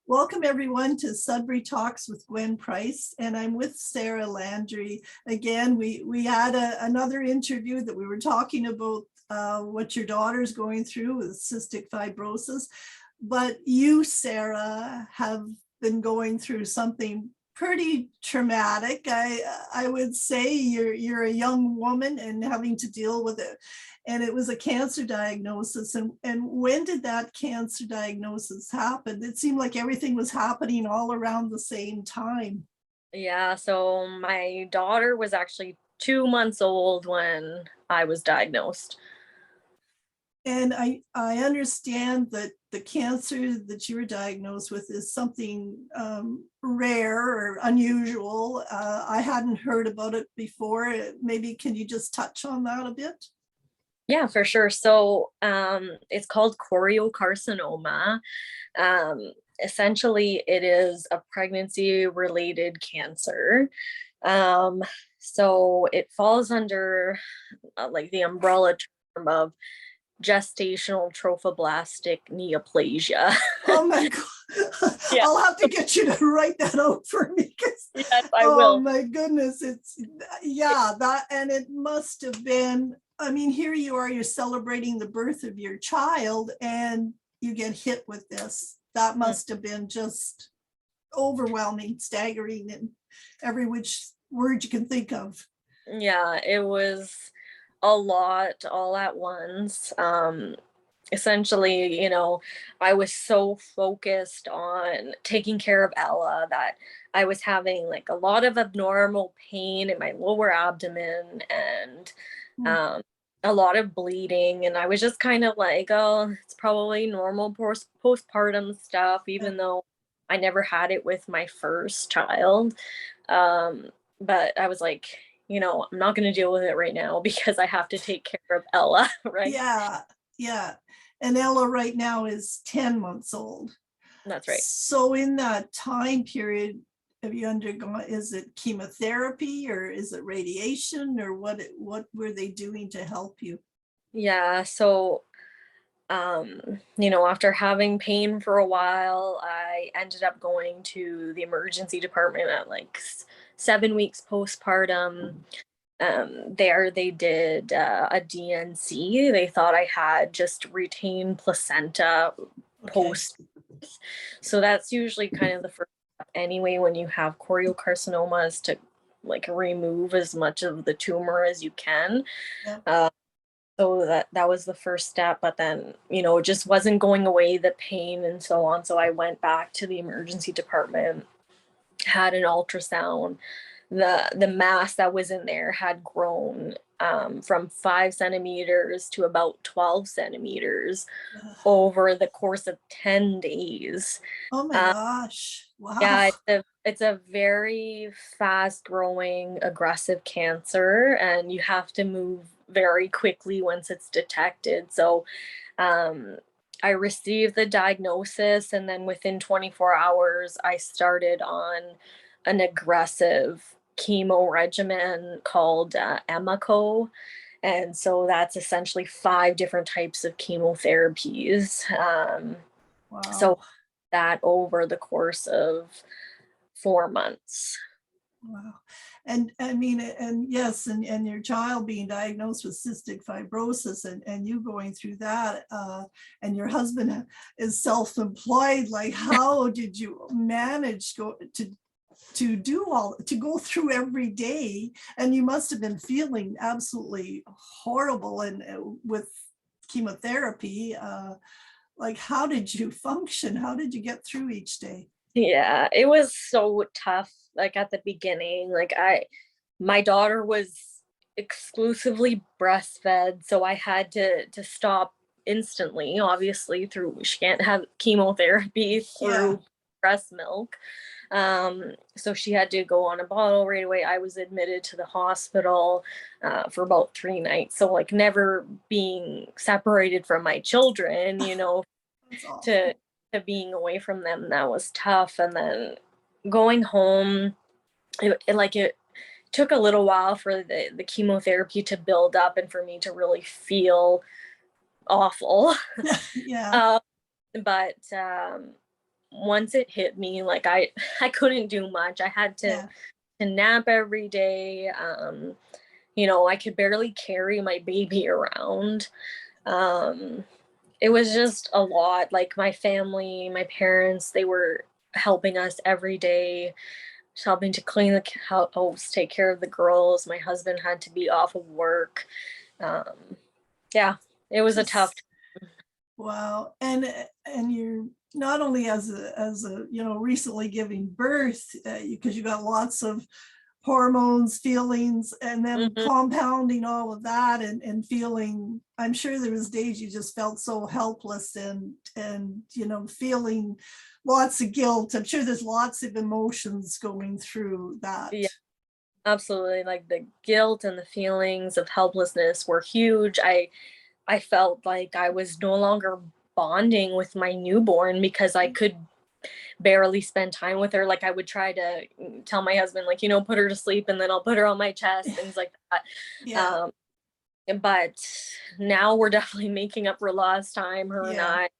Welcome everyone to Sudbury Talks with Gwen Price, and I'm with Sarah Landry. Again, we had another interview that we were talking about what your daughter's going through with cystic fibrosis, but you, Sarah, have been going through something pretty traumatic. I would say you're a young woman and having to deal with it. And it was a cancer diagnosis. And when did that cancer diagnosis happen? It seemed like everything was happening all around the same time. Yeah, so my daughter was actually 2 months old when I was diagnosed. And I understand that the cancer that you were diagnosed with is something rare or unusual. I hadn't heard about it before. Maybe can you just touch on that a bit? Yeah, for sure. So it's called choriocarcinoma. Essentially, it is a pregnancy-related cancer. So it falls under like the umbrella term of gestational trophoblastic neoplasia. Oh my God. Yeah. I'll have to get you to write that out for me. Yes, I Oh will. my goodness. Yeah, that, and it must have been, I mean, here you are, you're celebrating the birth of your child and you get hit with this. That must have been just overwhelming, staggering, and every which word you can think of. Yeah, it was a lot all at once. Essentially, I was so focused on taking care of Ella that I was having like a lot of abnormal pain in my lower abdomen and um, a lot of bleeding. And I was just kind of like, oh, it's probably normal postpartum stuff, even though I never had it with my first child. But I was like, I'm not going to deal with it right now because I have to take care of Ella, right? Yeah, yeah. And Ella right now is 10 months old. That's right. So in that time period, have you undergone, is it chemotherapy or is it radiation, or what were they doing to help you? Yeah, so after having pain for a while, I ended up going to the emergency department at like 7 weeks postpartum. There they did a DNC. They thought I had just retained placenta post. So that's usually kind of the first step anyway when you have choriocarcinoma, is to like remove as much of the tumor as you can. Yeah. So that was the first step, but then it just wasn't going away, the pain and so on. So I went back to the emergency department, had an ultrasound. The mass that was in there had grown from 5 centimeters to about 12 centimeters over the course of 10 days. Oh my gosh. Wow. Yeah, it's a very fast growing aggressive cancer, and you have to move very quickly once it's detected. So I received the diagnosis, and then within 24 hours, I started on an aggressive chemo regimen called Emico. And so that's essentially 5 different types of chemotherapies. Wow. So that over the course of 4 months. Wow. And I mean, and yes, and your child being diagnosed with cystic fibrosis, and you going through that, and your husband is self-employed, like how did you manage to go through every day? And you must have been feeling absolutely horrible, and with chemotherapy, like how did you function? How did you get through each day? Yeah, it was so tough. Like at the beginning, like my daughter was exclusively breastfed, so I had to stop instantly. Obviously, she can't have chemotherapy through breast milk. So she had to go on a bottle right away. I was admitted to the hospital for about 3 nights. So like never being separated from my children, to being away from them, that was tough. And then going home, it took a little while for the chemotherapy to build up and for me to really feel awful. Yeah. But once it hit me, like I couldn't do much. I had to nap every day. You know, I could barely carry my baby around. It was just a lot. Like my family, my parents, they were helping us every day, just helping to clean the house, take care of the girls. My husband had to be off of work. Yeah, it was a tough. Wow. And you're not only as a you know, recently giving birth, because you got lots of hormones, feelings, and then compounding all of that, and feeling, I'm sure there was days you just felt so helpless, and you know, feeling lots of guilt. I'm sure there's lots of emotions going through that. Yeah, absolutely. Like the guilt and the feelings of helplessness were huge. I felt like I was no longer bonding with my newborn because I could barely spend time with her. Like I would try to tell my husband, like, you know, put her to sleep and then I'll put her on my chest, things like that. Yeah. But now we're definitely making up for lost time, her and I.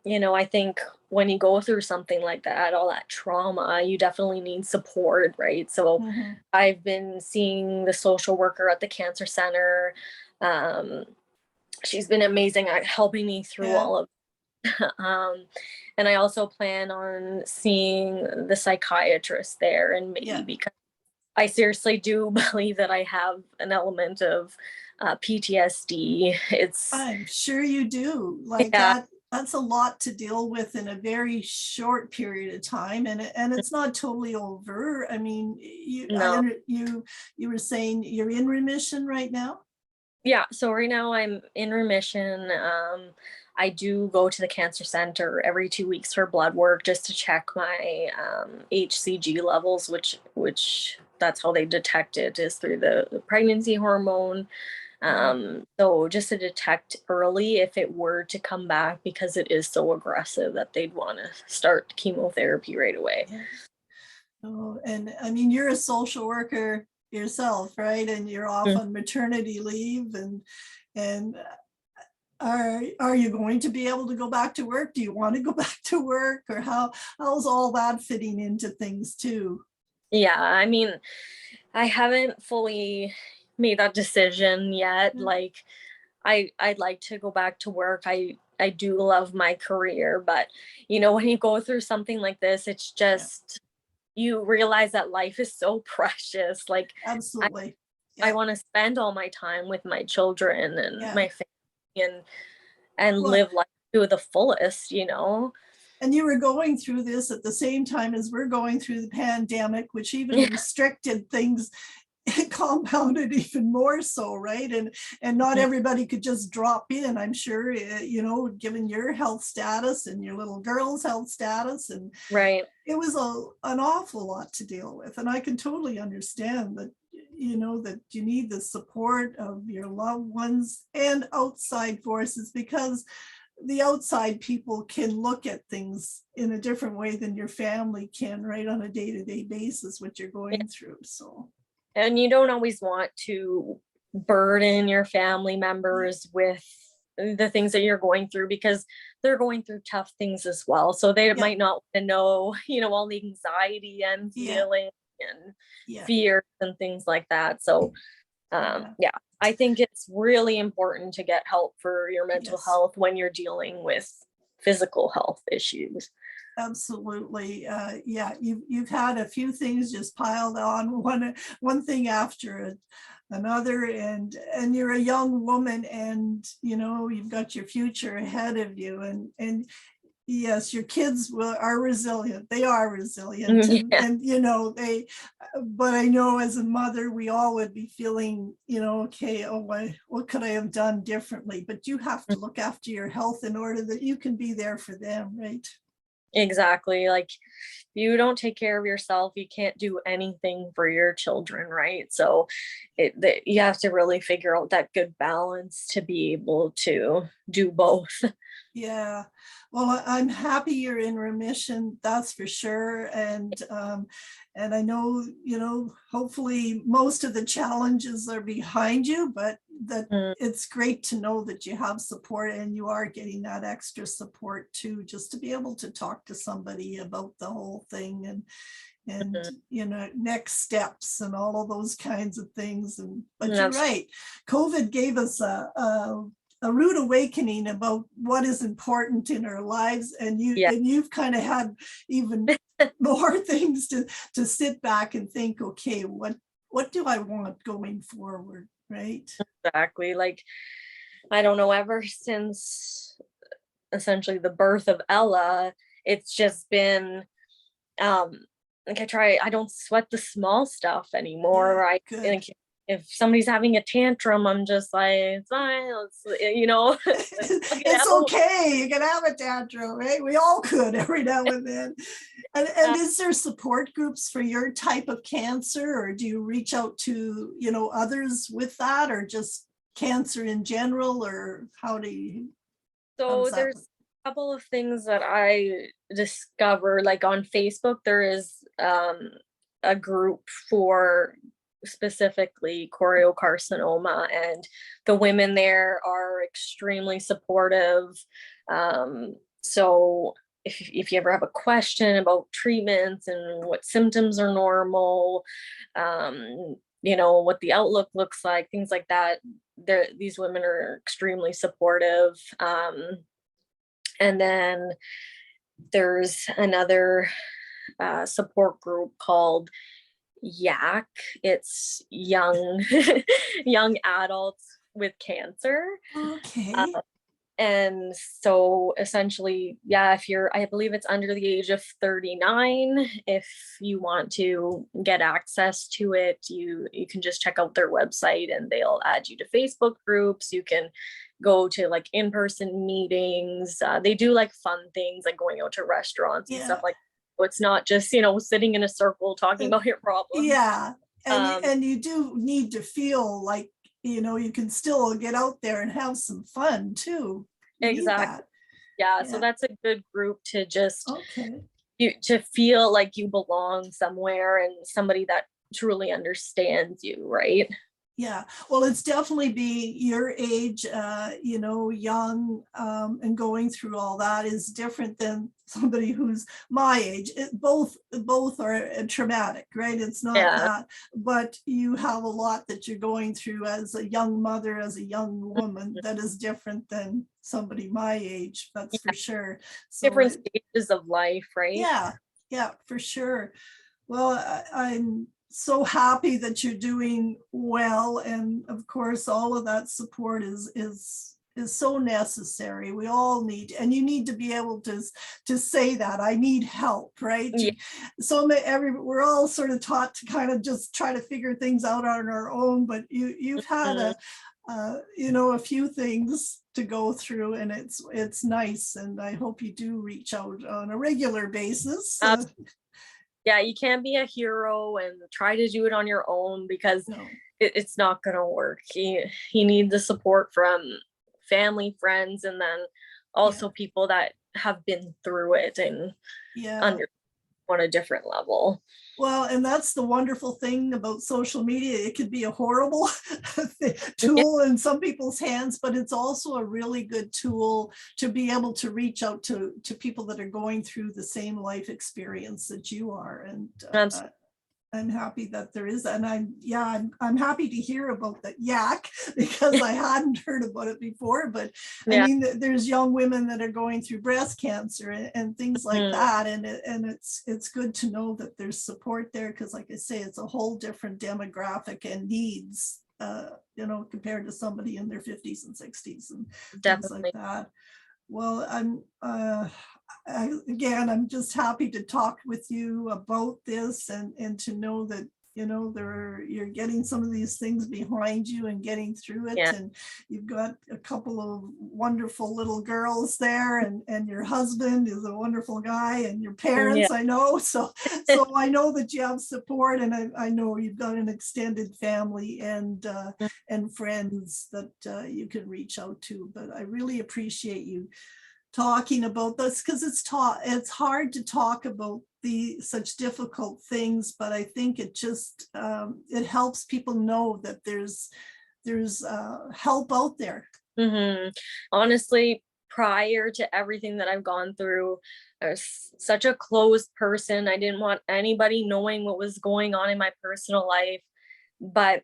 You know, I think when you go through something like that, all that trauma, you definitely need support, right? So I've been seeing the social worker at the cancer center. She's been amazing at helping me through all of and I also plan on seeing the psychiatrist there, and maybe because I seriously do believe that I have an element of PTSD. I'm sure you do. Like that's a lot to deal with in a very short period of time, and it's not totally over. I mean, you were saying you're in remission right now? Yeah, so right now I'm in remission. I do go to the cancer center every 2 weeks for blood work just to check my HCG levels, which that's how they detect it, is through the pregnancy hormone. So just to detect early if it were to come back, because it is so aggressive that they'd want to start chemotherapy right away. Oh, and I mean, you're a social worker yourself, right? And you're off on maternity leave, and are you going to be able to go back to work? Do you want to go back to work, or how's all that fitting into things too? Yeah, I mean, I haven't fully made that decision yet. Like I'd like to go back to work. I do love my career, but you know, when you go through something like this, it's just you realize that life is so precious. Like absolutely. I want to spend all my time with my children and my family, and live life to the fullest, you know. And you were going through this at the same time as we're going through the pandemic, which even restricted things, compounded even more so, right? And not everybody could just drop in, I'm sure, you know, given your health status and your little girl's health status, and it was an awful lot to deal with. And I can totally understand that, you know, that you need the support of your loved ones and outside forces, because the outside people can look at things in a different way than your family can, right, on a day-to-day basis, what you're going through. So, and you don't always want to burden your family members with the things that you're going through, because they're going through tough things as well. So they might not want to know, you know, all the anxiety and feeling and fears and things like that. So I think it's really important to get help for your mental health when you're dealing with physical health issues. Absolutely. You've had a few things just piled on, one thing after another, and you're a young woman, and you know, you've got your future ahead of you, and yes, your kids are resilient. They are resilient, and you know, but I know as a mother, we all would be feeling, you know, okay, what could I have done differently? But you have to look after your health in order that you can be there for them, right? Exactly. Like, you don't take care of yourself, you can't do anything for your children, right? So you have to really figure out that good balance to be able to do both. Yeah, well, I'm happy you're in remission, that's for sure. And I know, you know, hopefully most of the challenges are behind you, but that it's great to know that you have support and you are getting that extra support too, just to be able to talk to somebody about the whole thing and you know, next steps and all of those kinds of things. And but you're right, COVID gave us a rude awakening about what is important in our lives, and you've kind of had even more things to sit back and think, okay, what do I want going forward, right? Exactly. Like, I don't know, ever since essentially the birth of Ella, it's just been like I don't sweat the small stuff anymore. Like, if somebody's having a tantrum, I'm just like, it's fine, you know. It's okay, you can have a tantrum, right? We all could every now and then. And is there support groups for your type of cancer, or do you reach out to, you know, others with that, or just cancer in general, or how do you? So there's a couple of things that I discovered, like on Facebook, there is a group for specifically choriocarcinoma, and the women there are extremely supportive. So if you ever have a question about treatments and what symptoms are normal, you know, what the outlook looks like, things like that, these women are extremely supportive. And then there's another support group called YACC. It's young adults with cancer. Okay. And so essentially, I believe it's under the age of 39, if you want to get access to it, you can just check out their website and they'll add you to Facebook groups. You can go to like in-person meetings. They do like fun things like going out to restaurants and stuff like that. So it's not just, you know, sitting in a circle talking about your problems. Yeah. And you do need to feel like, you know, you can still get out there and have some fun too. Exactly. Yeah. So that's a good group to just to feel like you belong somewhere and somebody that truly understands you, right? Yeah, well, it's definitely being your age, you know, young, and going through all that is different than somebody who's my age. Both are traumatic, right? It's not that, but you have a lot that you're going through as a young mother, as a young woman, that is different than somebody my age. That's for sure. So different stages of life, right? Yeah, for sure. Well, I'm so happy that you're doing well, and of course all of that support is so necessary. We all need, and you need to be able to say that I need help, right? So we're all sort of taught to kind of just try to figure things out on our own, but you've had you know, a few things to go through, and it's nice, and I hope you do reach out on a regular basis. Yeah, you can't be a hero and try to do it on your own, because it's not going to work. You need the support from family, friends, and then also people that have been through it and on a different level. Well, and that's the wonderful thing about social media. It could be a horrible tool in some people's hands, but it's also a really good tool to be able to reach out to people that are going through the same life experience that you are. And I'm happy that there is, and I'm happy to hear about the YACC, because I hadn't heard about it before. But I mean, there's young women that are going through breast cancer and things like that, and it's good to know that there's support there, because, like I say, it's a whole different demographic and needs, you know, compared to somebody in their 50s and 60s and things like that. Well, again, I'm just happy to talk with you about this, and to know that, you know, you're getting some of these things behind you and getting through it. And you've got a couple of wonderful little girls there, and your husband is a wonderful guy, and your parents, I know. So I know that you have support, and I know you've got an extended family and friends that you can reach out to. But I really appreciate you talking about this, because it's hard to talk about such difficult things, but I think it just it helps people know that there's there's help out there. Honestly, prior to everything that I've gone through, I was such a closed person. I didn't want anybody knowing what was going on in my personal life. But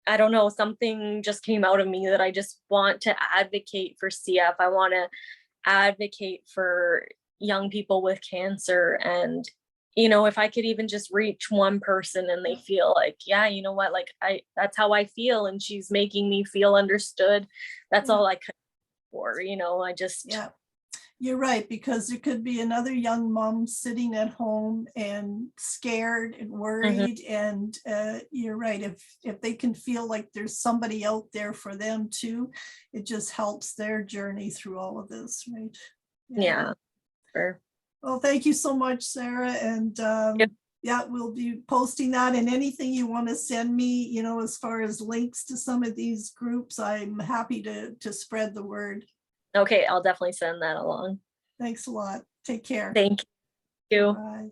I don't know, something just came out of me that I just want to advocate for CF. I want to advocate for young people with cancer. And, you know, if I could even just reach one person and they feel like, yeah, you know what, like that's how I feel. And she's making me feel understood. That's all I could for, you know, I just. Yeah, you're right, because there could be another young mom sitting at home and scared and worried. And you're right, if they can feel like there's somebody out there for them too, it just helps their journey through all of this, right? Yeah, sure. Well, thank you so much, Sarah. And yeah, we'll be posting that, and anything you want to send me, you know, as far as links to some of these groups, I'm happy to spread the word. Okay, I'll definitely send that along. Thanks a lot. Take care. Thank you. Bye.